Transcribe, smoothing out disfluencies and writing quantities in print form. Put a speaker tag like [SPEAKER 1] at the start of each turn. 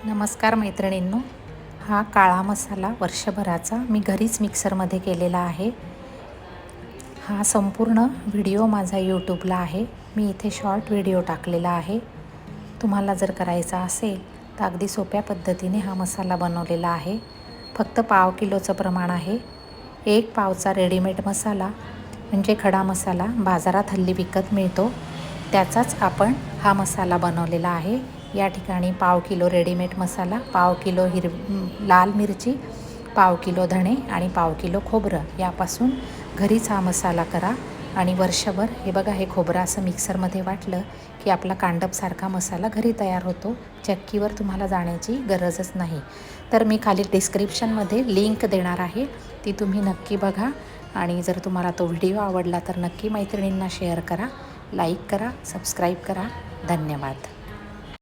[SPEAKER 1] नमस्कार मैत्रिणींनो, हा काळा मसाला वर्षभराचा मी घरीच मिक्सरमध्ये केलेला आहे। हा संपूर्ण व्हिडिओ माझा यूट्यूबला आहे। मी इथे शॉर्ट व्हिडिओ टाकलेला आहे। तुम्हाला जर करायचा असेल तर अगदी सोप्या पद्धतीने हा मसाला बनवलेला आहे। फक्त पाव किलोचं प्रमाण आहे। 1 पावचा रेडीमेड मसाला म्हणजे खडा मसाला बाजारात हल्ली विकत मिळतो, त्याचाच आपण हा मसाला बनवलेला आहे। या ठिकाणी पाव किलो रेडीमेड मसाला, पाव किलो लाल मिरची, पाव किलो धणे आणि पाव किलो खोबरं यापासून घरीच हा मसाला करा आणि वर्षभर हे बघा, हे खोबरं असं मिक्सरमध्ये वाटलं की आपला कांडपसारखा मसाला घरी तयार होतो। चक्कीवर तुम्हाला जाण्याची गरजच नाही। तर मी खाली डिस्क्रिप्शनमध्ये लिंक देणार आहे, ती तुम्ही नक्की बघा आणि जर तुम्हाला तो व्हिडिओ आवडला तर नक्की मैत्रिणींना शेअर करा, लाईक करा, सबस्क्राईब करा। धन्यवाद।